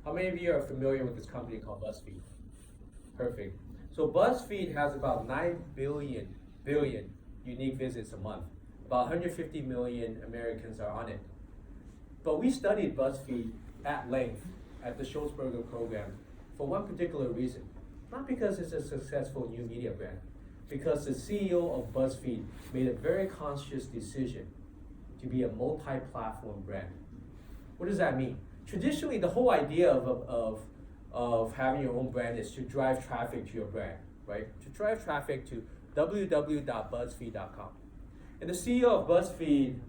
How many of you are familiar with this company called BuzzFeed? Perfect. So BuzzFeed has about 9 billion unique visits a month. About 150 million Americans are on it. But we studied BuzzFeed at length at the Schultzberger program for one particular reason. Not because it's a successful new media brand, because the CEO of BuzzFeed made a very conscious decision to be a multi-platform brand. What does that mean? Traditionally, the whole idea of having your own brand is to drive traffic to your brand, right? To drive traffic to www.buzzfeed.com. And the CEO of BuzzFeed,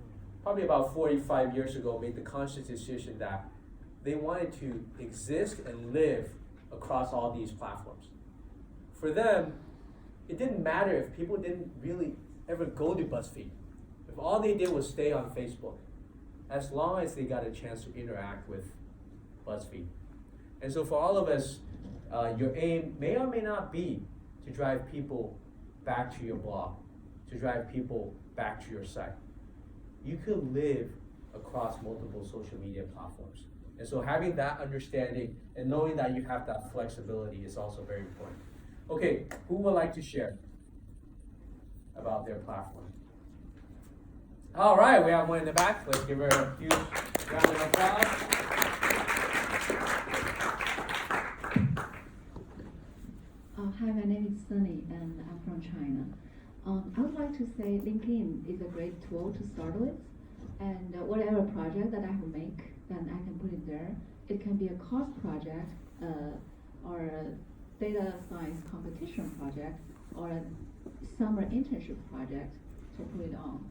probably about 45 years ago, made the conscious decision that they wanted to exist and live across all these platforms. For them, it didn't matter if people didn't really ever go to BuzzFeed. If all they did was stay on Facebook, as long as they got a chance to interact with BuzzFeed. And so for all of us, your aim may or may not be to drive people back to your blog, to drive people back to your site. You could live across multiple social media platforms. And so having that understanding and knowing that you have that flexibility is also very important. Okay, who would like to share about their platform? All right, we have one in the back. Let's give her a huge round of applause. Hi, my name is Sunny, and I'm from China. I would like to say LinkedIn is a great tool to start with, and whatever project that I will make, then I can put it there. It can be a course project, or a data science competition project, or a summer internship project to put it on.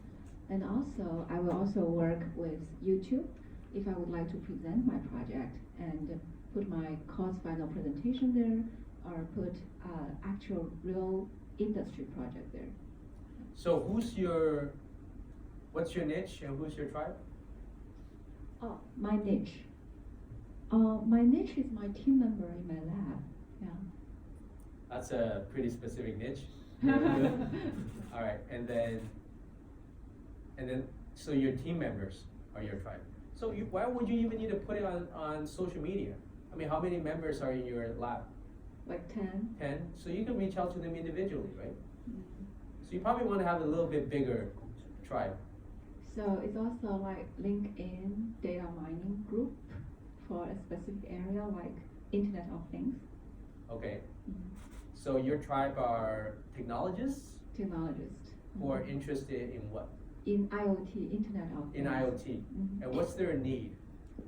And also, I will also work with YouTube if I would like to present my project and put my course final presentation there, or put actual real industry project there. So what's your niche and who's your tribe? Oh, my niche. My niche is my team member in my lab. Yeah. That's a pretty specific niche. All right, and then, so your team members are your tribe. So why would you even need to put it on social media? I mean, how many members are in your lab? Like 10. 10. So you can reach out to them individually, right? Mm-hmm. So you probably want to have a little bit bigger tribe. So it's also like LinkedIn data mining group for a specific area like Internet of Things. Okay. Mm-hmm. So your tribe are technologists? Technologists. Who are interested in what? In IoT, Internet of Things. In IoT. Mm-hmm. And what's their need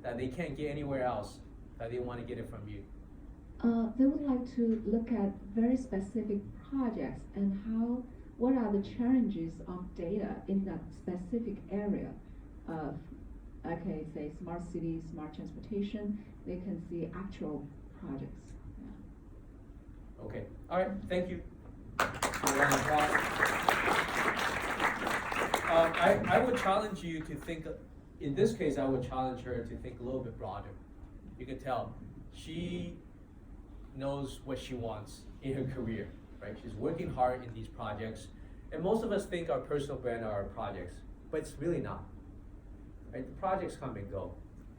that they can't get anywhere else, that they want to get it from you? They would like to look at very specific projects and what are the challenges of data in that specific area of, okay, say smart cities, smart transportation. They can see actual projects. Yeah. Okay, all right, thank you. I would challenge you to think, in this case, I would challenge her to think a little bit broader. You can tell she knows what she wants in her career, right? She's working hard in these projects. And most of us think our personal brand are our projects, but it's really not, right? The projects come and go.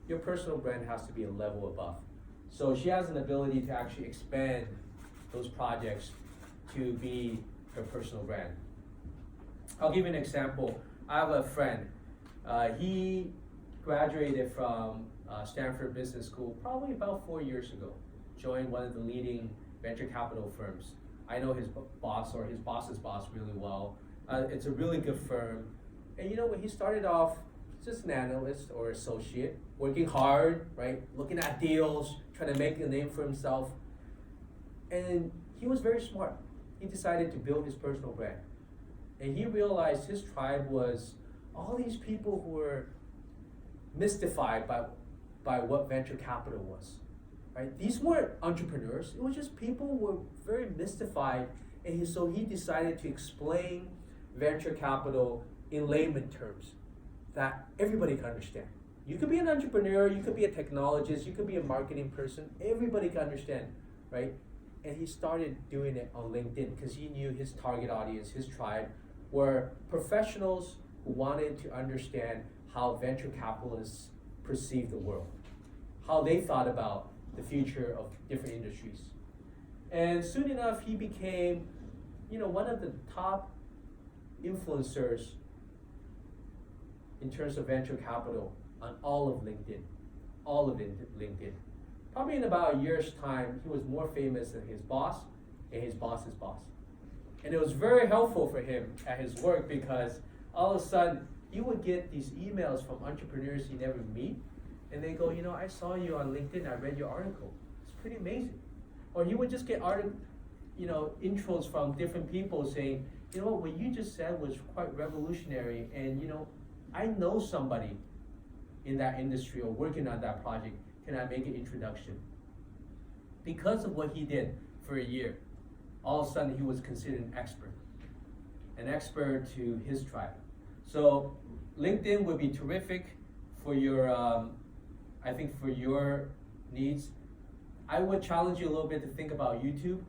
Your personal brand has to be a level above. So she has an ability to actually expand those projects to be her personal brand. I'll give you an example. I have a friend. He graduated from Stanford Business School probably about 4 years ago. Joined one of the leading venture capital firms. I know his boss or his boss's boss really well. It's a really good firm. And you know, when he started off, just an analyst or associate, working hard, right? Looking at deals, trying to make a name for himself. And he was very smart. He decided to build his personal brand. And he realized his tribe was all these people who were mystified by what venture capital was. Right? These weren't entrepreneurs. It was just people who were very mystified, and so he decided to explain venture capital in layman terms that everybody can understand. You could be an entrepreneur, you could be a technologist, you could be a marketing person. Everybody can understand, right? And he started doing it on LinkedIn because he knew his target audience, his tribe, were professionals who wanted to understand how venture capitalists perceive the world, how they thought about the future of different industries. And soon enough, he became, one of the top influencers in terms of venture capital on all of LinkedIn. Probably in about a year's time, he was more famous than his boss and his boss's boss. And it was very helpful for him at his work because all of a sudden, he would get these emails from entrepreneurs he never meet, and they go, I saw you on LinkedIn, I read your article. It's pretty amazing. Or he would just get intros from different people saying, what you just said was quite revolutionary, and I know somebody in that industry or working on that project. Can I make an introduction? Because of what he did for a year, all of a sudden he was considered an expert to his tribe. So LinkedIn would be terrific for your, I think for your needs. I would challenge you a little bit to think about YouTube.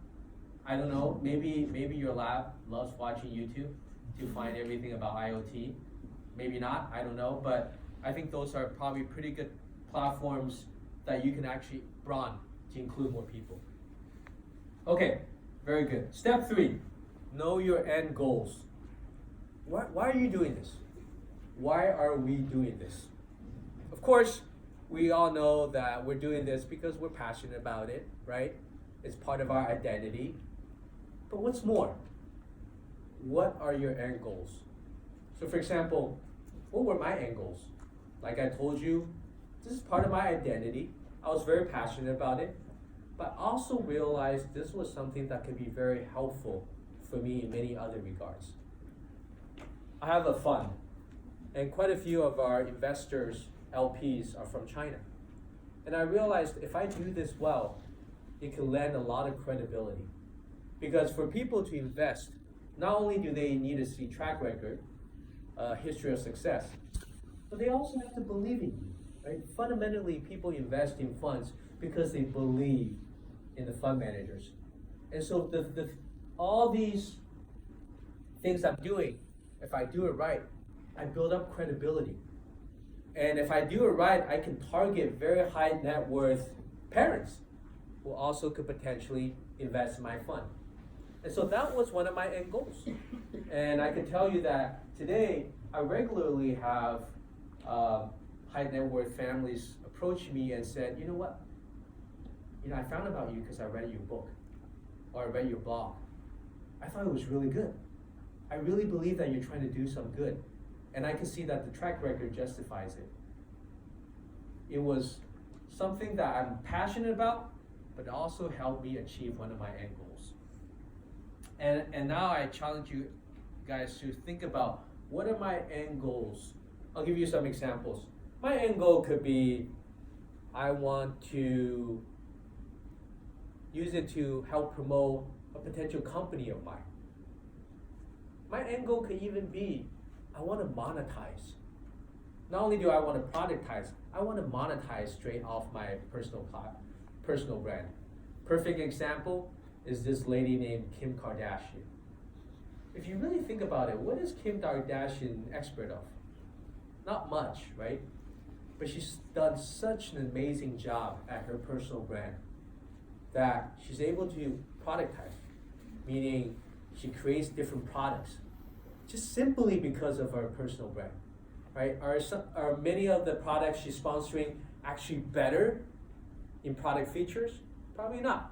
I don't know, maybe your lab loves watching YouTube to find everything about IoT. Maybe not, I don't know, but I think those are probably pretty good platforms that you can actually broaden to include more people. Okay, very good. Step 3, know your end goals. Why are you doing this? Why are we doing this? Of course, we all know that we're doing this because we're passionate about it, right? It's part of our identity. But what's more? What are your end goals? So for example, what were my end goals? Like I told you, this is part of my identity. I was very passionate about it, but also realized this was something that could be very helpful for me in many other regards. I have a fund, and quite a few of our investors, LPs, are from China. And I realized if I do this well, it can lend a lot of credibility. Because for people to invest, not only do they need to see track record, history of success, but they also have to believe in you, right? Fundamentally, people invest in funds because they believe in the fund managers. And so all these things I'm doing, if I do it right, I build up credibility. And if I do it right, I can target very high net worth parents who also could potentially invest in my fund. And so that was one of my end goals. And I can tell you that today, I regularly have high net worth families approach me and said, you know what? I found about you because I read your book or I read your blog. I thought it was really good. I really believe that you're trying to do some good. And I can see that the track record justifies it. It was something that I'm passionate about, but also helped me achieve one of my end goals. And now I challenge you guys to think about, what are my end goals? I'll give you some examples. My end goal could be, I want to use it to help promote a potential company of mine. My end goal could even be, I want to monetize. Not only do I want to productize, I want to monetize straight off my personal brand. Perfect example is this lady named Kim Kardashian. If you really think about it, what is Kim Kardashian expert of? Not much, right? But she's done such an amazing job at her personal brand that she's able to productize, meaning she creates different products just simply because of her personal brand, right? Are many of the products she's sponsoring actually better in product features? Probably not.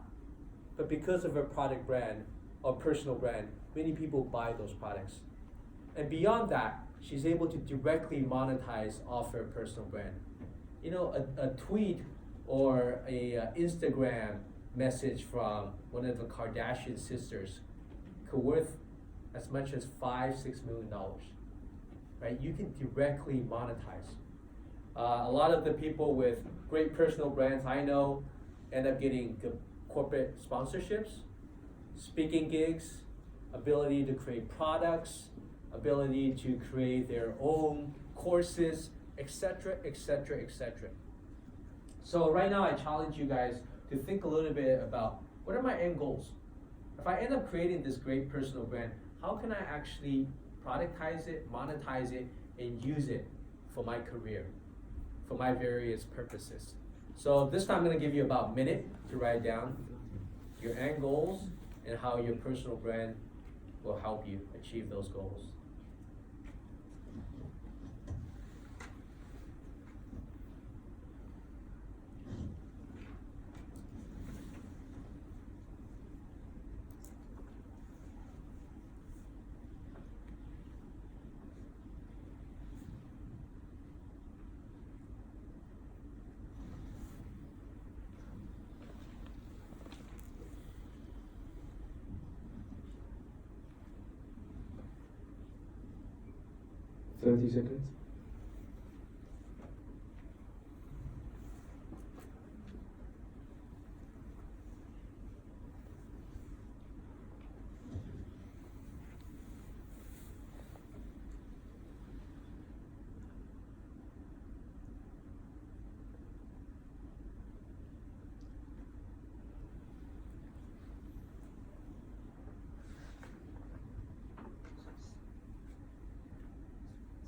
But because of her product brand or personal brand, many people buy those products. And beyond that, she's able to directly monetize off her personal brand. A tweet or a Instagram message from one of the Kardashian sisters could worth as much as $5-6 million, right? You can directly monetize. A lot of the people with great personal brands I know end up getting good corporate sponsorships, speaking gigs, ability to create products, ability to create their own courses, etc., etc., etc. So right now I challenge you guys to think a little bit about, what are my end goals? If I end up creating this great personal brand, how can I actually productize it, monetize it, and use it for my career, for my various purposes? So this time I'm gonna give you about a minute to write down your end goals and how your personal brand will help you achieve those goals. Seconds.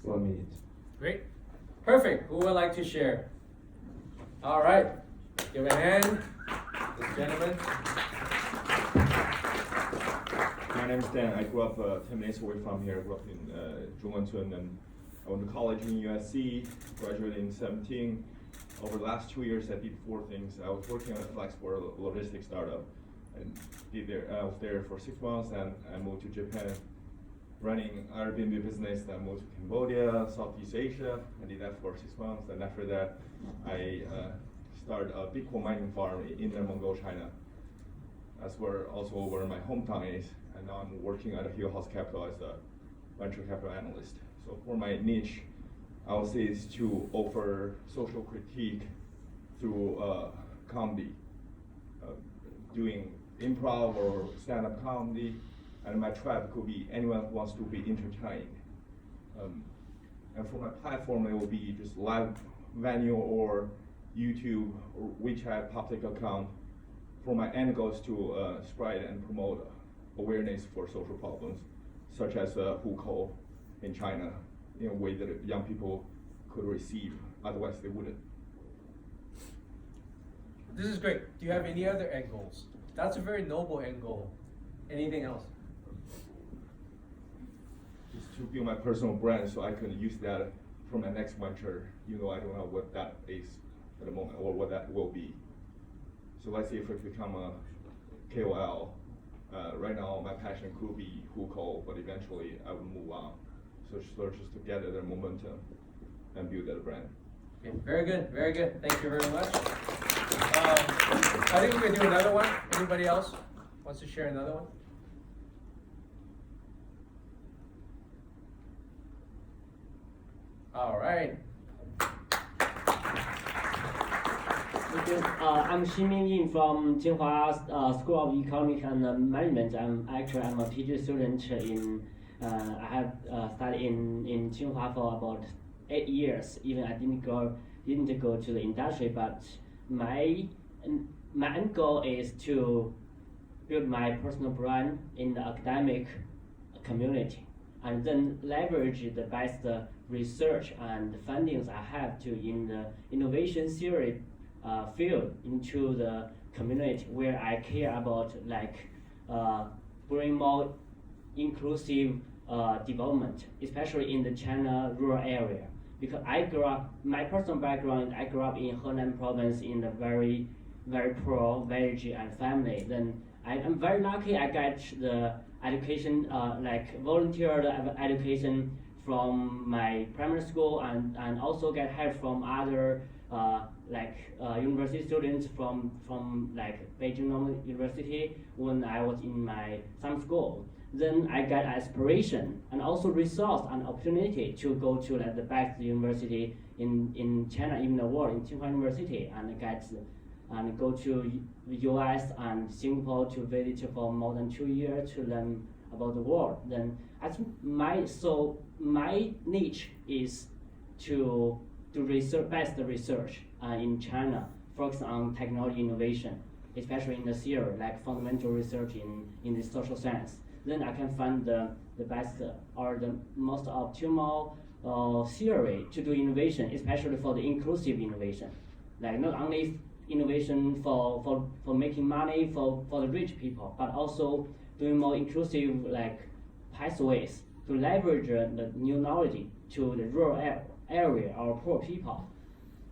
One minute. Great. Perfect. Who would like to share? All right. Give a hand. This gentleman. My name is Dan. I grew up 10 minutes away from here. I grew up in Zhongguancun, and I went to college in USC, graduated in 17. Over the last 2 years, I did 4 things. I was working on a flexible logistics startup, and I was there for 6 months, and I moved to Japan, running Airbnb business. I moved to Cambodia, Southeast Asia. I did that for 6 months, and after that, I started a big coal mining farm in Inner Mongol, China. That's also where my hometown is, and now I'm working at a Hill House Capital as a venture capital analyst. So for my niche, I would say is to offer social critique through comedy, doing improv or stand-up comedy, and my tribe could be anyone who wants to be entertained. And for my platform, it will be just live venue or YouTube or WeChat public account. For my end goal is to spread and promote awareness for social problems, such as hukou in China, in a way that young people could receive, otherwise they wouldn't. This is great. Do you have any other end goals? That's a very noble end goal. Anything else? Just to build my personal brand so I can use that for my next venture. You know, I don't know what that is at the moment or what that will be. So let's say if I become a KOL, right now my passion could be hukou, but eventually I will move on. So just to gather the momentum and build that brand. Okay, very good, very good. Thank you very much. I think we can do another one. Anybody else wants to share another one? All right. I'm Ximing Yin from Tsinghua School of Economics and Management. I'm a PhD student in. I have studied in Tsinghua for about 8 years. Even I didn't go to the industry, but my end goal is to build my personal brand in the academic community, and then leverage the best research and fundings I have to in the innovation theory field into the community where I care about bring more inclusive development, especially in the China rural area. Because my personal background, I grew up in Henan province in a very, very poor village and family. Then I'm very lucky I got the education, volunteer education from my primary school and also get help from other university students from Beijing Normal University when I was in my some school. Then I got aspiration and also resource and opportunity to go to the best university in China, even the world, in Tsinghua University, and go to US and Singapore to visit for more than 2 years to learn about the world. Then I think my niche is to do best research in China, focus on technology innovation, especially in the theory, like fundamental research in the social science. Then I can find the best or the most optimal theory to do innovation, especially for the inclusive innovation. like not only innovation for making money for the rich people, but also doing more inclusive like pathways to leverage the new knowledge to the rural area or poor people.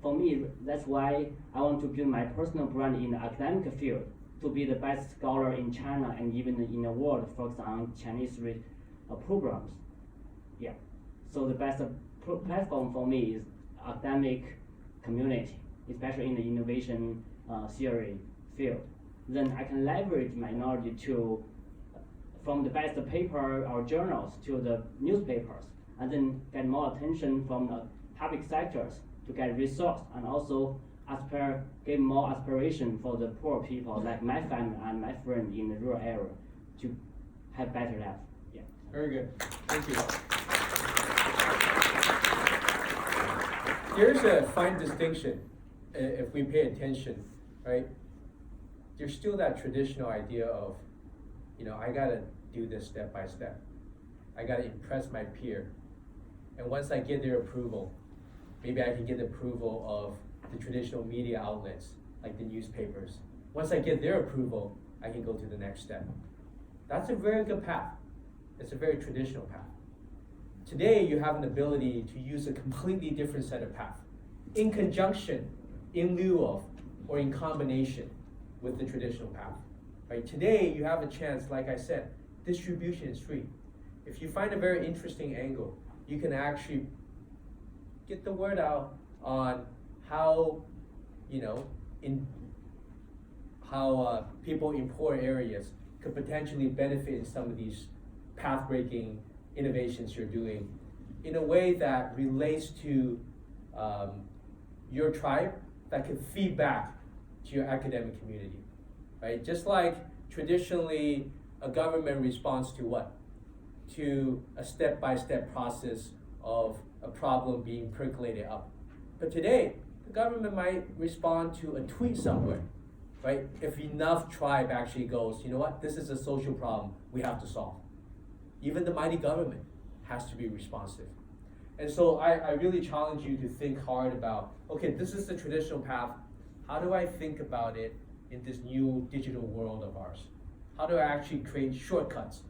For me, that's why I want to build my personal brand in the academic field to be the best scholar in China and even in the world, focused on Chinese programs. Yeah. So the best platform for me is academic community, especially in the innovation theory field. Then I can leverage my knowledge to from the best paper or journals to the newspapers, and then get more attention from the public sectors to get resource, and also give more aspiration for the poor people like my family and my friend in the rural area to have better life. Yeah. Very good. Thank you. There's a fine distinction if we pay attention, right? There's still that traditional idea of, I gotta do this step by step. I gotta impress my peer. And once I get their approval, maybe I can get approval of the traditional media outlets, like the newspapers. Once I get their approval, I can go to the next step. That's a very good path. It's a very traditional path. Today, you have an ability to use a completely different set of paths, in conjunction, in lieu of, or in combination with the traditional path. Right? Today, you have a chance, like I said, distribution is free. If you find a very interesting angle, you can actually get the word out on how, people in poor areas could potentially benefit in some of these path-breaking innovations you're doing in a way that relates to your tribe, that can feed back to your academic community, right? Just like traditionally a government responds to what? To a step-by-step process of a problem being percolated up. But today, the government might respond to a tweet somewhere, right? If enough tribe actually goes, you know what, this is a social problem we have to solve. Even the mighty government has to be responsive. And so I really challenge you to think hard about, okay, this is the traditional path. How do I think about it in this new digital world of ours? How do I actually create shortcuts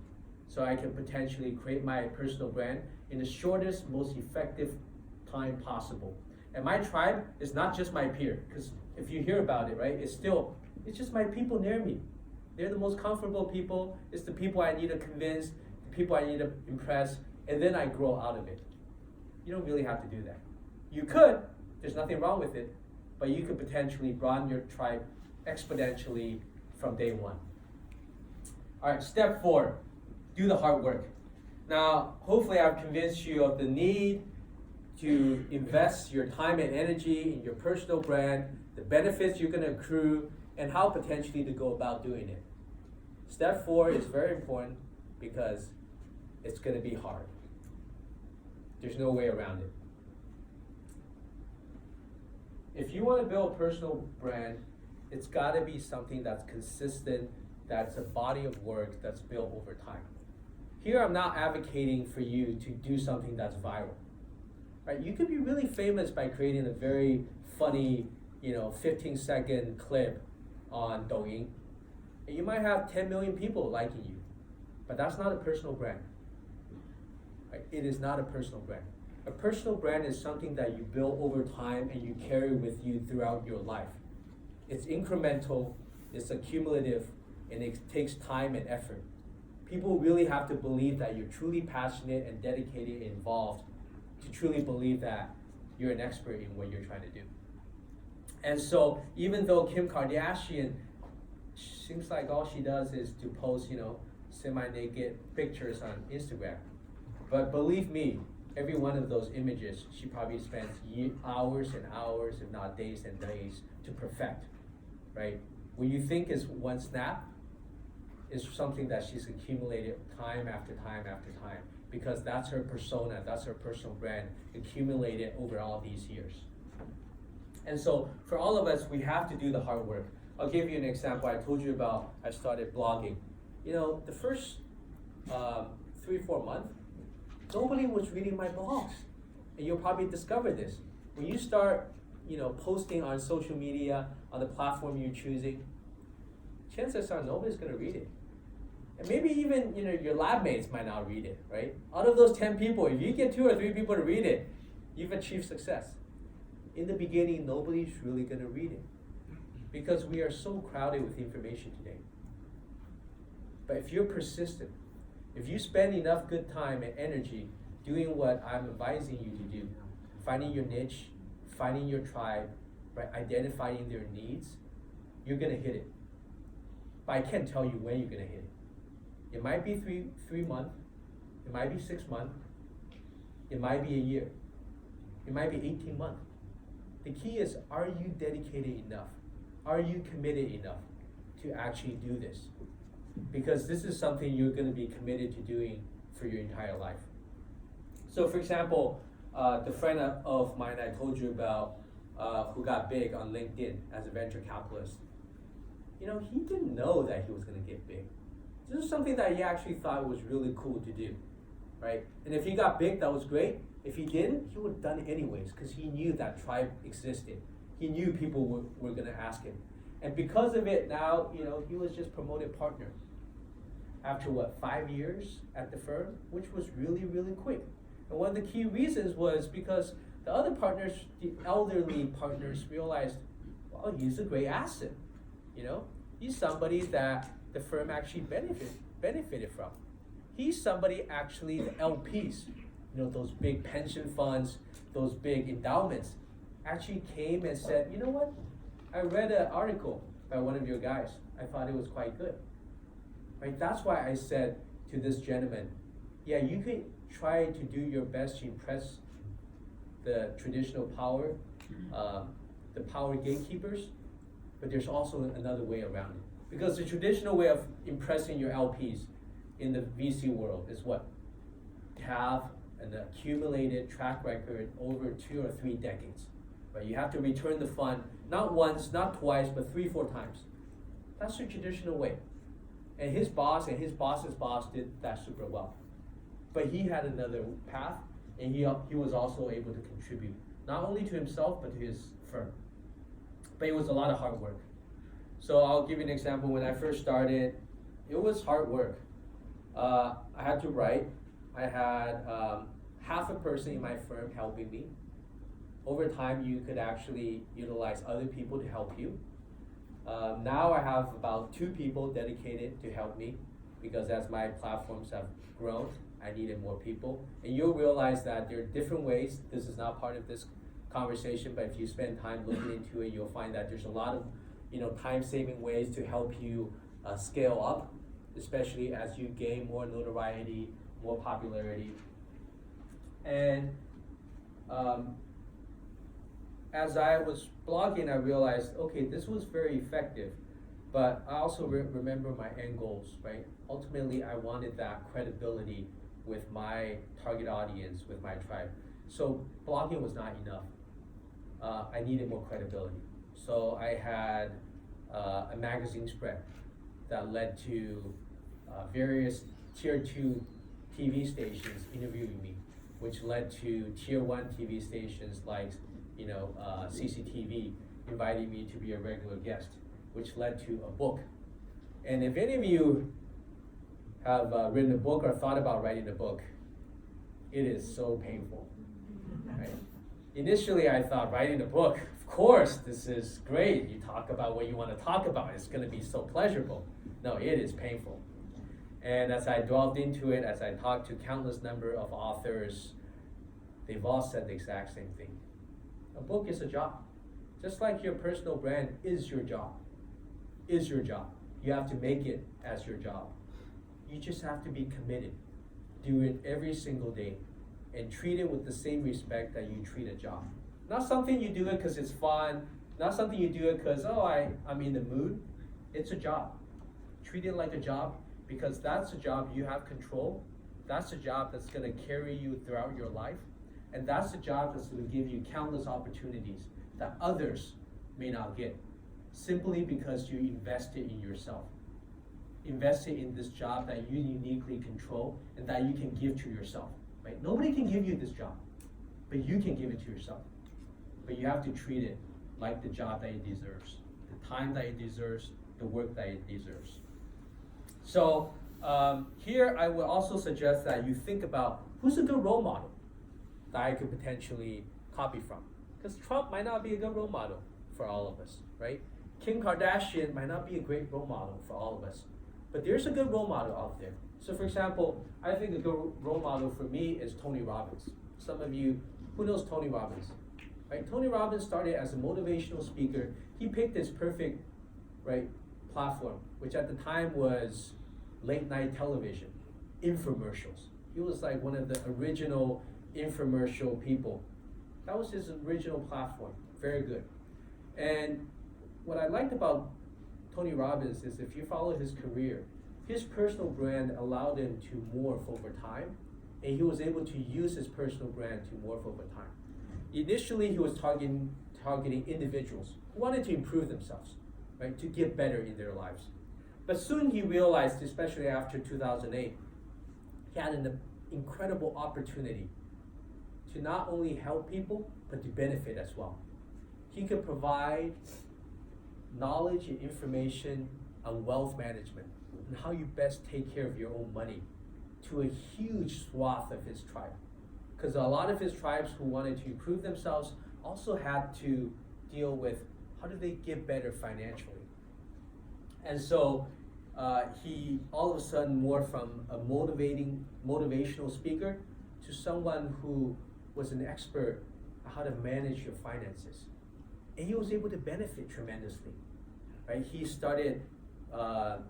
so I can potentially create my personal brand in the shortest, most effective time possible? And my tribe is not just my peer, because if you hear about it, right, it's just my people near me. They're the most comfortable people. It's the people I need to convince, the people I need to impress, and then I grow out of it. You don't really have to do that. You could, there's nothing wrong with it, but you could potentially broaden your tribe exponentially from day one. All right, step 4, do the hard work. Now, hopefully I've convinced you of the need to invest your time and energy in your personal brand, the benefits you're going to accrue, and how potentially to go about doing it. Step 4 is very important because it's going to be hard. There's no way around it. If you want to build a personal brand, it's got to be something that's consistent, that's a body of work that's built over time. Here I'm not advocating for you to do something that's viral. Right? You could be really famous by creating a very funny, 15-second clip on Douyin. And you might have 10 million people liking you, but that's not a personal brand. Right? It is not a personal brand. A personal brand is something that you build over time and you carry with you throughout your life. It's incremental, it's accumulative, and it takes time and effort. People really have to believe that you're truly passionate and dedicated and involved to truly believe that you're an expert in what you're trying to do. And so even though Kim Kardashian seems like all she does is to post, semi-naked pictures on Instagram, but believe me, every one of those images, she probably spends hours and hours, if not days and days, to perfect, right? What you think is one snap is something that she's accumulated time after time after time, because that's her persona, that's her personal brand, accumulated over all these years. And so for all of us, we have to do the hard work. I'll give you an example. I told you about, I started blogging. The first 3-4 months, nobody was reading my blogs. And you'll probably discover this. When you start posting on social media, on the platform you're choosing, chances are nobody's gonna read it. And maybe even your lab mates might not read it, right? Out of those 10 people, if you get 2 or 3 people to read it, you've achieved success. In the beginning, nobody's really gonna read it because we are so crowded with information today. But if you're persistent, if you spend enough good time and energy doing what I'm advising you to do, finding your niche, finding your tribe, right, identifying their needs, you're gonna hit it. But I can't tell you when you're gonna hit it. It might be three months, it might be 6 months, it might be a year, it might be 18 months. The key is, are you dedicated enough? Are you committed enough to actually do this? Because this is something you're gonna be committed to doing for your entire life. So for example, the friend of mine I told you about who got big on LinkedIn as a venture capitalist, he didn't know that he was gonna get big. This is something that he actually thought was really cool to do, right? And if he got big, that was great. If he didn't, he would have done it anyways because he knew that tribe existed. He knew people were gonna ask him. And because of it, now, he was just promoted partner. After 5 years at the firm, which was really, really quick. And one of the key reasons was because the other partners, the elderly partners, realized, well, he's a great asset. He's somebody that the firm actually benefited from. He's somebody actually, the LPs, those big pension funds, those big endowments, actually came and said, you know what? I read an article by one of your guys. I thought it was quite good. Right? That's why I said to this gentleman, yeah, you could try to do your best to impress the traditional power, the power gatekeepers, but there's also another way around it. Because the traditional way of impressing your LPs in the VC world is what? Have an accumulated track record over 2 or 3 decades. Right? You have to return the fund, not once, not twice, but 3, 4 times. That's the traditional way. And his boss and his boss's boss did that super well. But he had another path, and he was also able to contribute, not only to himself, but to his firm. But it was a lot of hard work. So I'll give you an example. When I first started, it was hard work. I had to write. I had half a person in my firm helping me. Over time, you could actually utilize other people to help you. Now I have about 2 people dedicated to help me because as my platforms have grown, I needed more people. And you'll realize that there are different ways. This is not part of this conversation, but if you spend time looking into it, you'll find that there's a lot of time-saving ways to help you scale up, especially as you gain more notoriety, more popularity. And as I was blogging, I realized, okay, this was very effective, but I also remember my end goals, right? Ultimately, I wanted that credibility with my target audience, with my tribe. So blogging was not enough. I needed more credibility. So I had a magazine spread that led to various tier 2 TV stations interviewing me, which led to tier 1 TV stations like CCTV inviting me to be a regular guest, which led to a book. And if any of you have written a book or thought about writing a book, it is so painful, right? Initially, I thought writing a book, of course, this is great. You talk about what you want to talk about. It's going to be so pleasurable. No, it is painful. And as I delved into it, as I talked to countless number of authors, they've all said the exact same thing. A book is a job. Just like your personal brand is your job. Is your job. You have to make it as your job. You just have to be committed. Do it every single day. And treat it with the same respect that you treat a job. Not something you do it because it's fun. Not something you do it because, I'm in the mood. It's a job. Treat it like a job because that's a job you have control. That's a job that's going to carry you throughout your life. And that's a job that's going to give you countless opportunities that others may not get, simply because you invested in yourself. Invested in this job that you uniquely control and that you can give to yourself. Right? Nobody can give you this job, but you can give it to yourself. but you have to treat it like the job that it deserves, the time that it deserves, the work that it deserves. So here I would also suggest that you think about who's a good role model that I could potentially copy from. Because Trump might not be a good role model for all of us, right? Kim Kardashian might not be a great role model for all of us, but there's a good role model out there. So for example, I think a good role model for me is Tony Robbins. Some of you, who knows Tony Robbins? Right? Tony Robbins started as a motivational speaker. He picked his perfect, right, platform, which at the time was late night television, infomercials. He was like one of the original infomercial people. That was his original platform, very good. And what I liked about Tony Robbins is if you follow his career, his personal brand allowed him to morph over time, and he was able to use his personal brand to morph over time. Initially, he was targeting individuals who wanted to improve themselves, right, to get better in their lives. But soon he realized, especially after 2008, he had an incredible opportunity to not only help people, but to benefit as well. He could provide knowledge and information on wealth management and how you best take care of your own money to a huge swath of his tribe. Because a lot of his tribes who wanted to improve themselves also had to deal with how do they get better financially. And so he all of a sudden morphed from a motivational speaker to someone who was an expert on how to manage your finances. And he was able to benefit tremendously. Right? He started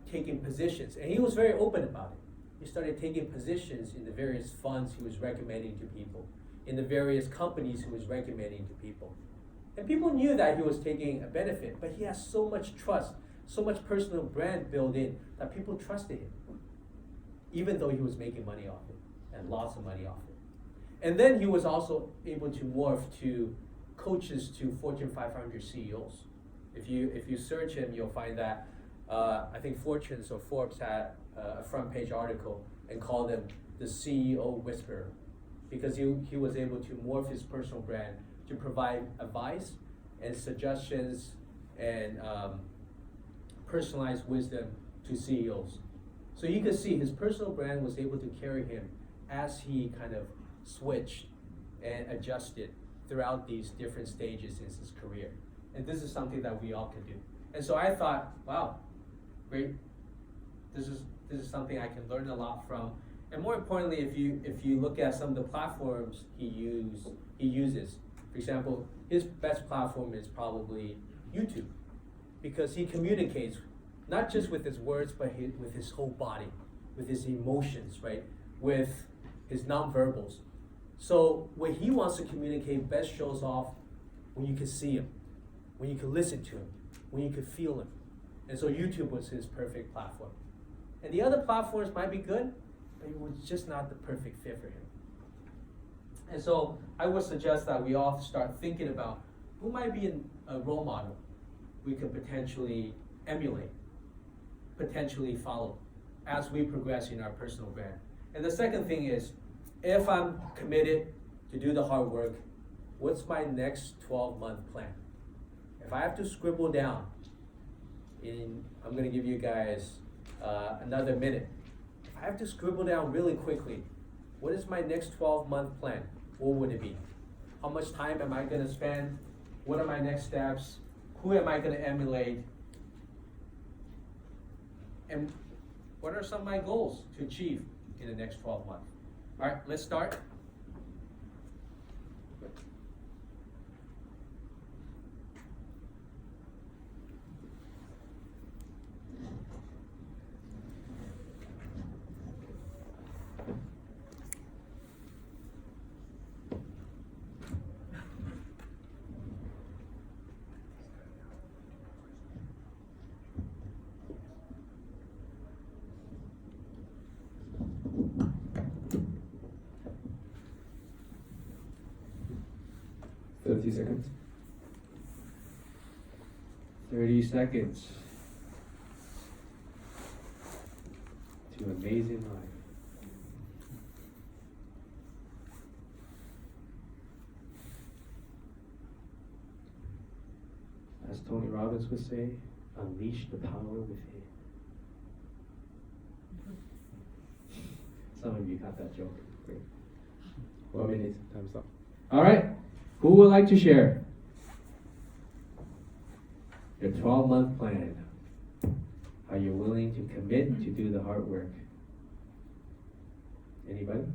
taking positions, and he was very open about it. He started taking positions in the various funds he was recommending to people, in the various companies he was recommending to people. And people knew that he was taking a benefit, but he has so much trust, so much personal brand built in that people trusted him, even though he was making money off it, and lots of money off it. And then he was also able to morph to coaches to Fortune 500 CEOs. If you search him, you'll find that I think Fortune's or Forbes had a front page article and called him the CEO Whisperer, because he was able to morph his personal brand to provide advice and suggestions and personalized wisdom to CEOs. So you can see his personal brand was able to carry him as he kind of switched and adjusted throughout these different stages in his career. And this is something that we all can do. And so I thought, wow, great. This is something I can learn a lot from. And more importantly, if you look at some of the platforms he uses, for example, his best platform is probably YouTube, because he communicates not just with his words, but with his whole body, with his emotions, right? With his nonverbals. So what he wants to communicate best shows off when you can see him, when you can listen to him, when you can feel him. And so YouTube was his perfect platform. And the other platforms might be good, but it was just not the perfect fit for him. And so I would suggest that we all start thinking about who might be a role model we could potentially emulate, potentially follow as we progress in our personal brand. And the second thing is, if I'm committed to do the hard work, what's my next 12-month plan? If I have to scribble down, I'm going to give you guys another minute. If I have to scribble down really quickly, what is my next 12-month plan? What would it be? How much time am I going to spend? What are my next steps? Who am I going to emulate? And what are some of my goals to achieve in the next 12 months? All right, let's start. Seconds. 30 seconds to amazing life. as Tony Robbins would say, unleash the power within. Some of you got that joke. Great. 1 minute. Time's up. All right. Who would like to share your 12-month plan? Are you willing to commit to do the hard work? Anybody?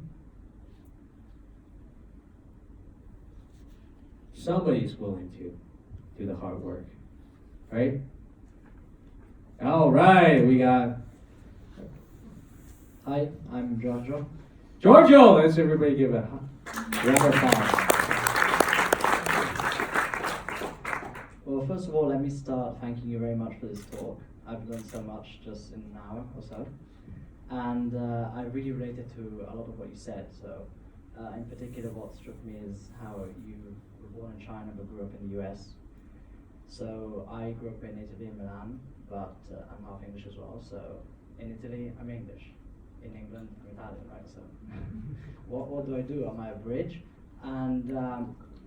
Somebody's willing to do the hard work, right? All right, we got Hi, I'm Giorgio. Giorgio. Let's everybody give a round of applause. Well, first of all, let me start thanking you very much for this talk. I've learned so much just in an hour or so. And I really related to a lot of what you said. So, in particular, what struck me is how you were born in China but grew up in the US. So, I grew up in Italy, in Milan, but I'm half English as well. So, in Italy, I'm English. In England, I'm Italian, right? So, what do I do? Am I a bridge? And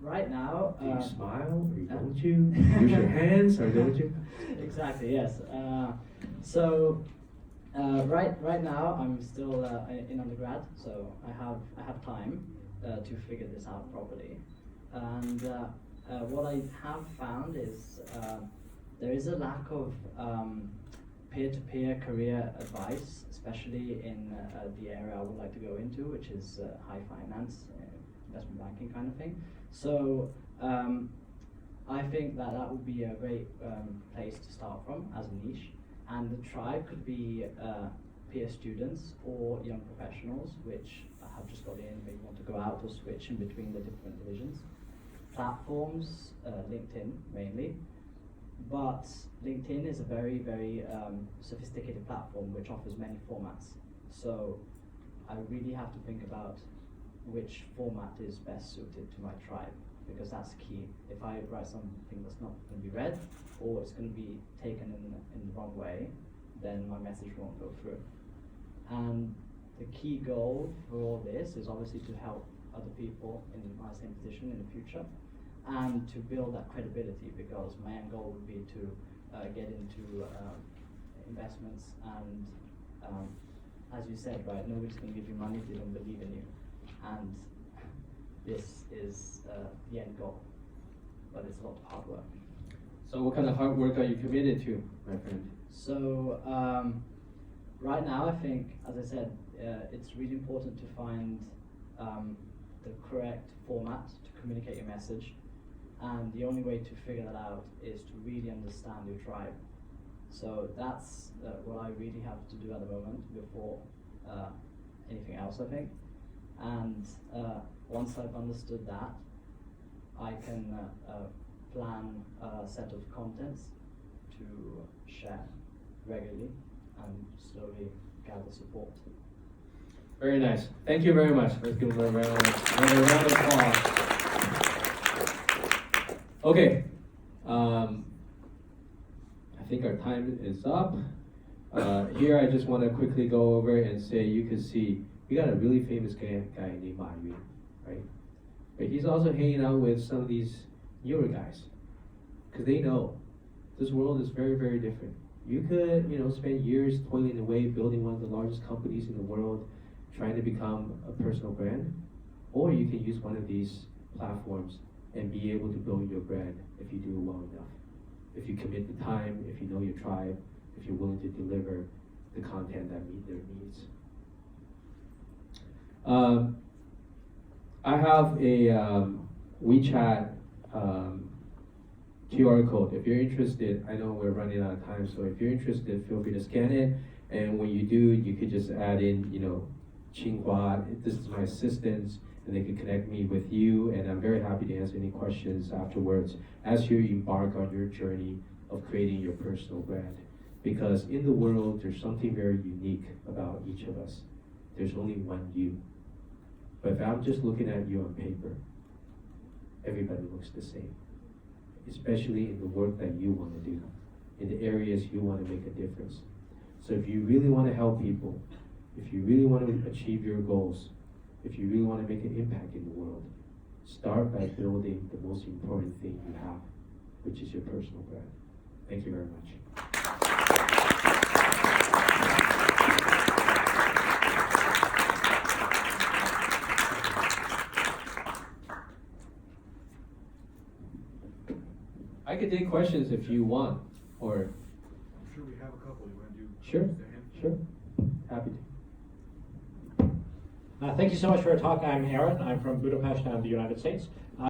right now, Do you smile or don't you? Use your hands or don't you? Exactly. Yes. Right now I'm still in undergrad, so I have time to figure this out properly. And what I have found is there is a lack of peer-to-peer career advice, especially in the area I would like to go into, which is high finance, investment banking kind of thing. So I think that would be a great place to start from as a niche. And the tribe could be peer students or young professionals, which have just got in, maybe want to go out or switch in between the different divisions. Platforms, LinkedIn mainly. But LinkedIn is a very, very sophisticated platform which offers many formats. So I really have to think about which format is best suited to my tribe, because that's key. If I write something that's not going to be read, or it's going to be taken in the wrong way, then my message won't go through. And the key goal for all this is obviously to help other people in my same position in the future, and to build that credibility, because my end goal would be to get into investments, and as you said, right, nobody's going to give you money if they don't believe in you. And this is the end goal, but it's a lot of hard work. So what kind of hard work are you committed to, my friend? So right now, I think, as I said, it's really important to find the correct format to communicate your message, and the only way to figure that out is to really understand your tribe. So that's what I really have to do at the moment before anything else, I think. And once I've understood that, I can plan a set of contents to share regularly and slowly gather support. Very nice. Thank you very much. Let's give him a round of applause. Okay. I think our time is up. Here I just want to quickly go over and say, you can see we got a really famous guy named Ma Yun, right? But he's also hanging out with some of these newer guys, because they know this world is very, very different. You could, spend years toiling away building one of the largest companies in the world, trying to become a personal brand, or you can use one of these platforms and be able to build your brand if you do it well enough. If you commit the time, if you know your tribe, if you're willing to deliver the content that meet their needs. I have a WeChat QR code. If you're interested, I know we're running out of time, so if you're interested, feel free to scan it. And when you do, you could just add in, Tsinghua. This is my assistant, and they can connect me with you. And I'm very happy to answer any questions afterwards as you embark on your journey of creating your personal brand. Because in the world, there's something very unique about each of us. There's only one you. But if I'm just looking at you on paper, everybody looks the same. Especially in the work that you want to do, in the areas you want to make a difference. So if you really want to help people, if you really want to achieve your goals, if you really want to make an impact in the world, start by building the most important thing you have, which is your personal brand. Thank you very much. I could take questions if you want, or I'm sure we have a couple. You want to do? sure, just a handful? sure, happy to. Thank you so much for your talk. I'm Aaron. I'm from Budapest and the United States.